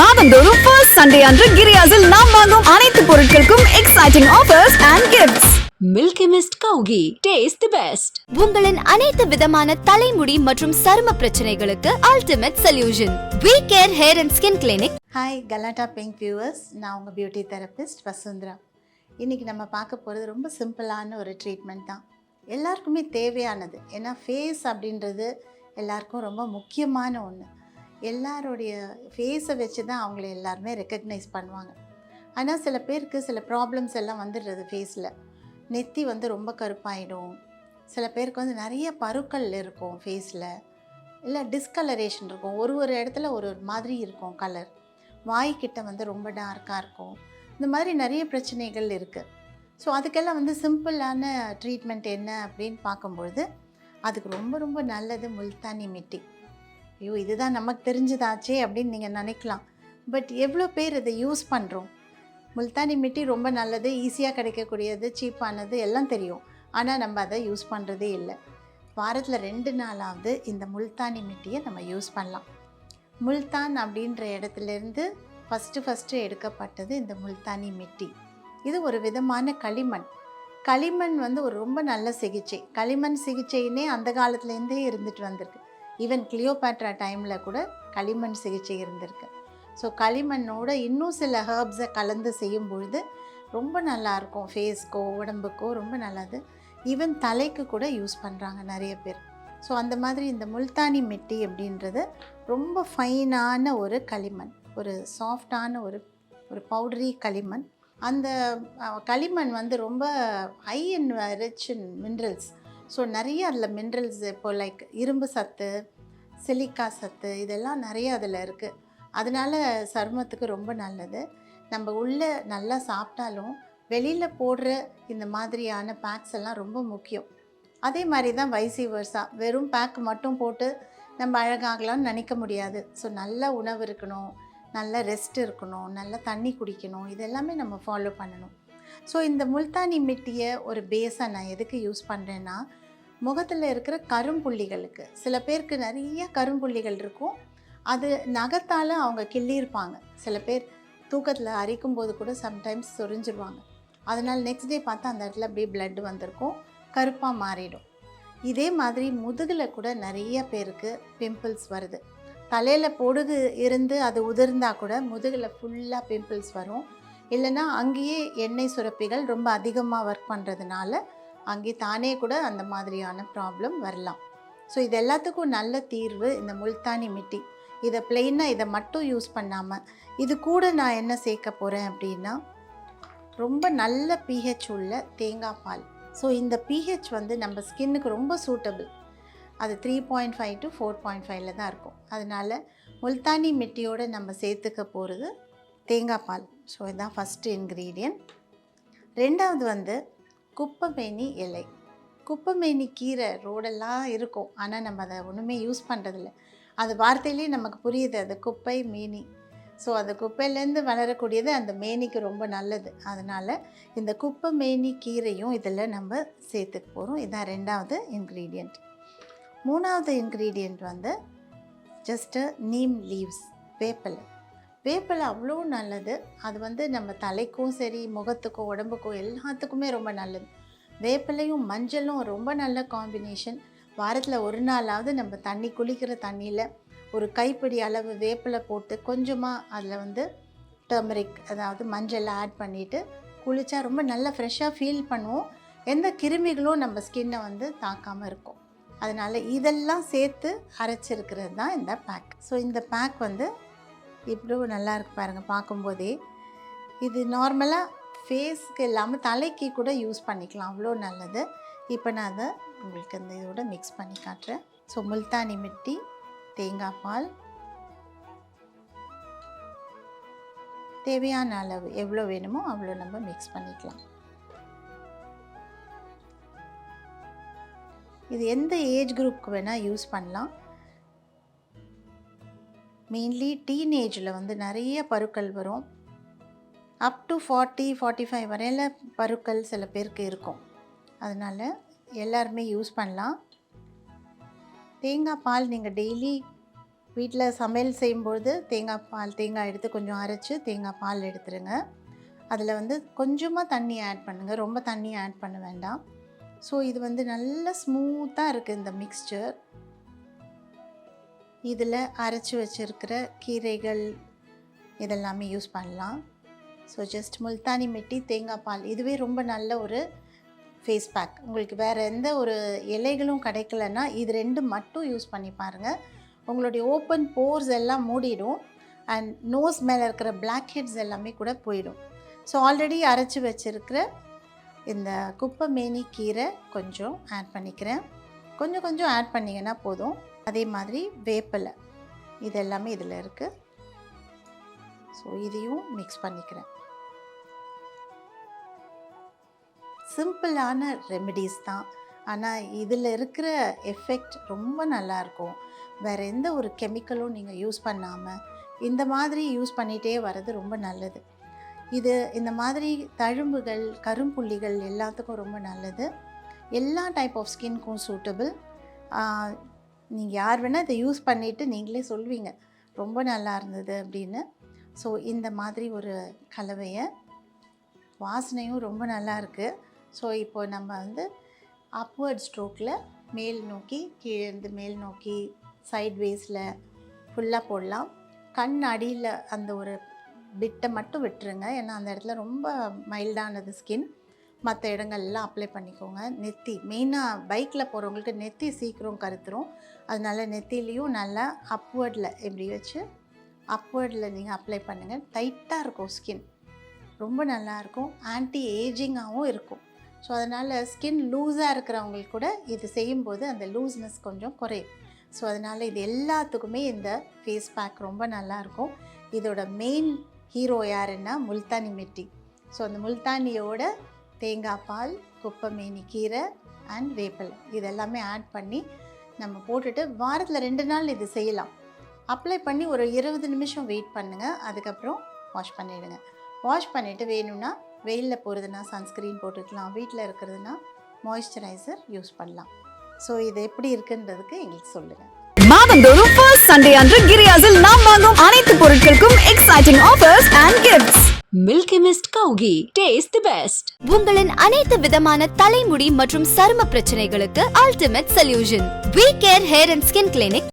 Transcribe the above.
மாதந்தோறும் first Sunday அன்று கிரியாஸில் நாம் வாங்கும் அனைத்து பொருட்களுக்கும் exciting offers and gifts. Milky mist கௌகி, taste the best. உங்களின் அனைத்து விதமான தலைமுடி மற்றும் சரும பிரச்சனைகளுக்கு ultimate solution. We Care Hair and Skin Clinic. Hi கலாட்டா பிங்க் வியூவர்ஸ், நான் உங்கள் பியூட்டி தெரபிஸ்ட் வசுந்தரா. இன்றைக்கி நம்ம பார்க்க போகிறது ரொம்ப சிம்பிளான ஒரு ட்ரீட்மெண்ட் தான், எல்லாருக்குமே தேவையானது. ஏன்னா ஃபேஸ் அப்படின்றது எல்லாருக்கும் ரொம்ப முக்கியமான ஒன்று. எல்லாருடைய ஃபேஸை வச்சு தான் அவங்கள எல்லாருமே ரெக்கக்னைஸ் பண்ணுவாங்க. ஆனால் சில பேருக்கு சில ப்ராப்ளம்ஸ் எல்லாம் வந்துடுறது. ஃபேஸில் நெத்தி வந்து ரொம்ப கருப்பாயிடும், சில பேருக்கு வந்து நிறைய பருக்கள் இருக்கும் ஃபேஸில், இல்லை டிஸ்கலரேஷன் இருக்கும், ஒரு இடத்துல ஒரு மாதிரி இருக்கும் கலர், வாய்க்கிட்ட வந்து ரொம்ப டார்க்காக இருக்கும். இந்த மாதிரி நிறைய பிரச்சனைகள் இருக்குது. ஸோ அதுக்கெல்லாம் வந்து சிம்பிளான ட்ரீட்மெண்ட் என்ன அப்படின்னு பார்க்கும்பொழுது அதுக்கு ரொம்ப ரொம்ப நல்லது முல்தானி மிட்டி. ஐயோ, இதுதான் நமக்கு தெரிஞ்சதாச்சே அப்படின்னு நீங்கள் நினைக்கலாம். பட் எவ்வளோ பேர் இதை யூஸ் பண்ணுறோம்? முல்தானி மிட்டி ரொம்ப நல்லது, ஈஸியாக கிடைக்கக்கூடியது, சீப்பானது எல்லாம் தெரியும். ஆனால் நம்ம அதை யூஸ் பண்ணுறதே இல்லை. வாரத்தில் 2 நாளாவது இந்த முல்தானி மிட்டியை நம்ம யூஸ் பண்ணலாம். முல்தான் அப்படின்ற இடத்துலேருந்து ஃபஸ்ட்டு எடுக்கப்பட்டது இந்த முல்தானி மிட்டி. இது ஒரு விதமான களிமண். களிமண் வந்து ஒரு ரொம்ப நல்ல சிகிச்சை. களிமண் சிகிச்சைன்னே அந்த காலத்துலேருந்தே இருந்துட்டு வந்திருக்கு. ஈவன் கிளியோபாட்ரா டைமில் கூட களிமண் சிகிச்சை இருந்திருக்கு. ஸோ களிமண்ணோட இன்னும் சில ஹர்ப்ஸை கலந்து செய்யும் பொழுது ரொம்ப நல்லாயிருக்கும். ஃபேஸ்க்கோ உடம்புக்கோ ரொம்ப நல்லது. ஈவன் தலைக்கு கூட யூஸ் பண்ணுறாங்க நிறைய பேர். ஸோ அந்த மாதிரி இந்த முல்தானி மிட்டி அப்படின்றது ரொம்ப ஃபைனான ஒரு களிமண், ஒரு சாஃப்டான ஒரு பவுடரி களிமண். அந்த களிமண் வந்து ரொம்ப high and rich in minerals. So நிறைய அதில் மினரல்ஸ், இப்போது லைக் இரும்பு சத்து, சிலிக்கா சத்து, இதெல்லாம் நிறைய அதில் இருக்குது. அதனால் சருமத்துக்கு ரொம்ப நல்லது. நம்ம உள்ளே நல்லா சாப்பிட்டாலும் வெளியில் போடுற இந்த மாதிரியான பேக்ஸ் எல்லாம் ரொம்ப முக்கியம். அதே மாதிரி தான் வைசி வர்ஸா, வெறும் பேக் மட்டும் போட்டு நம்ம அழகாகலாம்னு நினைக்க முடியாது. ஸோ நல்ல உணவு இருக்கணும், நல்ல ரெஸ்ட் இருக்கணும், நல்ல தண்ணி குடிக்கணும், இதெல்லாமே நம்ம ஃபாலோ பண்ணணும். ஸோ இந்த முல்தானி மிட்டியை ஒரு பேஸாக நான் எதுக்கு யூஸ் பண்ணுறேன்னா, முகத்தில் இருக்கிற கரும்புள்ளிகளுக்கு, சில பேருக்கு நிறைய கரும்புள்ளிகள் இருக்கும், அது நகத்தால் அவங்க கிள்ளியிருப்பாங்க. சில பேர் தூக்கத்தில் அரிக்கும்போது கூட சம்டைம்ஸ் சொரிஞ்சிருவாங்க. அதனால் நெக்ஸ்ட் டே பார்த்தா அந்த இடத்துல அப்படியே பிளட் வந்திருக்கும், கருப்பாக மாறிடும். இதே மாதிரி முதுகில் கூட நிறைய பேருக்கு பிம்பிள்ஸ் வருது. தலையில் பொடுகு இருந்து அது உதிர்ந்தால் கூட முதுகில் ஃபுல்லாக பிம்பிள்ஸ் வரும். இல்லைன்னா அங்கேயே எண்ணெய் சுரப்பிகள் ரொம்ப அதிகமாக ஒர்க் பண்ணுறதுனால அங்கேயே தானே கூட அந்த மாதிரியான ப்ராப்ளம் வரலாம். ஸோ இது எல்லாத்துக்கும் நல்ல தீர்வு இந்த முல்தானி மிட்டி. இதை பிளெயினாக இதை மட்டும் யூஸ் பண்ணாமல் இது கூட நான் என்ன சேர்க்க போகிறேன் அப்படின்னா, ரொம்ப நல்ல pH உள்ள தேங்காய் பால். ஸோ இந்த pH வந்து நம்ம ஸ்கின்னுக்கு ரொம்ப சூட்டபிள். அது 3.5 to 4.5 தான் இருக்கும். அதனால் முல்தானி மிட்டியோடு நம்ம சேர்த்துக்க போகிறது தேங்காய் பால். ஸோ இதுதான் ஃபஸ்ட்டு இன்க்ரீடியன்ட். ரெண்டாவது வந்து குப்பைமேனி இலை. குப்பைமேனி கீரை ரோடெல்லாம் இருக்கும், ஆனால் நம்ம அதை ஒன்றுமே யூஸ் பண்ணுறதில்ல. அது வார்த்தையிலே நமக்கு புரியுது, அது குப்பை மேனி. ஸோ அந்த குப்பையிலேருந்து வளரக்கூடியது அந்த மேனிக்கு ரொம்ப நல்லது. அதனால் இந்த குப்பைமேனி கீரையும் இதில் நம்ம சேர்த்துக்க போகிறோம். இதுதான் ரெண்டாவது இன்க்ரீடியண்ட். மூணாவது இன்க்ரீடியண்ட் வந்து ஜஸ்ட்டு நீம் லீவ்ஸ், வேப்பலை. வேப்பலை அவ்வளோ நல்லது. அது வந்து நம்ம தலைக்கும் சரி, முகத்துக்கும், உடம்புக்கும் எல்லாத்துக்குமே ரொம்ப நல்லது. வேப்பலையும் மஞ்சளும் ரொம்ப நல்ல காம்பினேஷன். வாரத்தில் 1 நாளாவது நம்ம தண்ணி, குளிக்கிற தண்ணியில் ஒரு கைப்பிடி அளவு வேப்பலை போட்டு கொஞ்சமாக அதில் வந்து டர்மரிக், அதாவது மஞ்சள் ஆட் பண்ணிவிட்டு குளித்தா ரொம்ப நல்லா ஃப்ரெஷ்ஷாக ஃபீல் பண்ணுவோம். எந்த கிருமிகளும் நம்ம ஸ்கின்னை வந்து தாக்காமல் இருக்கும். அதனால் இதெல்லாம் சேர்த்து அரைச்சிருக்கிறது தான் இந்த பேக். ஸோ இந்த பேக் வந்து இவ்வளோ நல்லா இருக்கு பாருங்கள் பார்க்கும்போதே. இது நார்மலாக ஃபேஸ்க்கு இல்லாமல் தலைக்கு கூட யூஸ் பண்ணிக்கலாம், அவ்வளோ நல்லது. இப்போ நான் அதை உங்களுக்கு இந்த இதோட மிக்ஸ் பண்ணி காட்டுறேன். ஸோ முல்தானி மிட்டி, தேங்காய் பால், தேவையான அளவு எவ்வளோ வேணுமோ அவ்வளோ நம்ம மிக்ஸ் பண்ணிக்கலாம். இது எந்த ஏஜ் குரூப்புக்கு வேணால் யூஸ் பண்ணலாம். மெயின்லி டீனேஜில் வந்து நிறைய பருக்கள் வரும். அப் டு 40-45 வரையில் பருக்கள் சில பேருக்கு இருக்கும். அதனால் எல்லாருமே யூஸ் பண்ணலாம். தேங்காய் பால் நீங்கள் டெய்லி வீட்டில் சமையல் செய்யும்பொழுது தேங்காய் எடுத்து கொஞ்சம் அரைச்சி தேங்காய் பால் எடுத்துருங்க. அதில் வந்து கொஞ்சமாக தண்ணி ஆட் பண்ணுங்கள், ரொம்ப தண்ணி ஆட் பண்ண வேண்டாம். ஸோ இது வந்து நல்ல ஸ்மூத்தாக இருக்குது இந்த மிக்ஸ்சர். இதில் அரைச்சி வச்சுருக்கிற கீரைகள் இதெல்லாமே யூஸ் பண்ணலாம். ஸோ ஜஸ்ட் முல்தானி மிட்டி, தேங்காய் பால், இதுவே ரொம்ப நல்ல ஒரு ஃபேஸ் பேக். உங்களுக்கு வேறு எந்த ஒரு இலைகளும் கிடைக்கலன்னா இது 2 மட்டும் யூஸ் பண்ணி பாருங்கள். உங்களுடைய ஓப்பன் போர்ஸ் எல்லாம் மூடிடும் அண்ட் நோஸ் மேலே இருக்கிற பிளாக் ஹெட்ஸ் எல்லாமே கூட போயிடும். ஸோ ஆல்ரெடி அரைச்சி வச்சுருக்கிற இந்த குப்பைமேனி கீரை கொஞ்சம் ஆட் பண்ணிக்கிறேன். கொஞ்சம் ஆட் பண்ணிங்கன்னா போதும். அதே மாதிரி வேப்பிலை, இது எல்லாமே இதில் இருக்குது. ஸோ இதையும் மிக்ஸ் பண்ணிக்கிறேன். சிம்பிளான ரெமெடிஸ் தான், ஆனால் இதில் இருக்கிற எஃபெக்ட் ரொம்ப நல்லாயிருக்கும். வேறு எந்த ஒரு கெமிக்கலும் நீங்கள் யூஸ் பண்ணாமல் இந்த மாதிரி யூஸ் பண்ணிகிட்டே வர்றது ரொம்ப நல்லது. இது இந்த மாதிரி தழும்புகள், கரும்புள்ளிகள் எல்லாத்துக்கும் ரொம்ப நல்லது. எல்லா டைப் ஆஃப் ஸ்கின்க்கும் சூட்டபிள். நீங்கள் யார் வேணால் இதை யூஸ் பண்ணிவிட்டு நீங்களே சொல்வீங்க ரொம்ப நல்லா இருந்தது அப்படின்னு. ஸோ இந்த மாதிரி ஒரு கலவையை, வாசனையும் ரொம்ப நல்லா இருக்குது. ஸோ இப்போ நம்ம வந்து அப்வர்ட் ஸ்ட்ரோக்கில் மேல் நோக்கி, கீழேருந்து மேல் நோக்கி, சைட்வேஸில் ஃபுல்லாக போடலாம். கண் அடியில் அந்த ஒரு பிட்டை மட்டும் விட்டுருங்க, ஏன்னா அந்த இடத்துல ரொம்ப மைல்டானது ஸ்கின். மற்ற இடங்கள்லாம் அப்ளை பண்ணிக்கோங்க. நெத்தி, மெயினாக பைக்கில் போகிறவங்களுக்கு நெத்தி சீக்கிரம் கருத்துரும். அதனால நெத்திலையும் நல்லா அப்வர்டில் இப்படி வச்சு அப்வர்டில் நீங்கள் அப்ளை பண்ணுங்கள். டைட்டாக இருக்கும் ஸ்கின், ரொம்ப நல்லாயிருக்கும். ஆன்டி ஏஜிங்காகவும் இருக்கும். ஸோ அதனால் ஸ்கின் லூஸாக இருக்கிறவங்களுக்கு கூட இது செய்யும்போது அந்த லூஸ்னஸ் கொஞ்சம் குறையும். ஸோ அதனால் இது எல்லாத்துக்குமே இந்த ஃபேஸ் பேக் ரொம்ப நல்லாயிருக்கும். இதோட மெயின் ஹீரோ யாருன்னா முல்தானி மிட்டி. ஸோ அந்த முல்தானியோட தேங்காய் பால், குப்பைமேனி கீரை அண்ட் வேப்பிலை இதெல்லாமே ஆட் பண்ணி நம்ம போட்டுட்டு வாரத்தில் 2 நாள் இது செய்யலாம். அப்ளை பண்ணி ஒரு 20 நிமிஷம் வெயிட் பண்ணுங்கள். அதுக்கப்புறம் வாஷ் பண்ணிவிடுங்க. வாஷ் பண்ணிவிட்டு வேணும்னா வெயிலில் போகிறதுனா சன்ஸ்க்ரீன் போட்டுக்கலாம், வீட்டில் இருக்கிறதுனா மாய்ஸ்சரைசர் யூஸ் பண்ணலாம். ஸோ இது எப்படி இருக்குன்றதுக்கு எங்களுக்கு சொல்லுங்கள். மாதந்தோறும் ஃபர்ஸ்ட் சண்டே அன்று கிரியாஸில் நாம் வாங்கும் அனைத்து பொருட்களுக்கும் exciting offers and gifts. Milky Mist Cow Ghee. Taste the best. உங்களின் அனைத்து விதமான தலைமுடி மற்றும் சரும பிரச்சனைகளுக்கு ultimate solution. We Care Hair and Skin Clinic,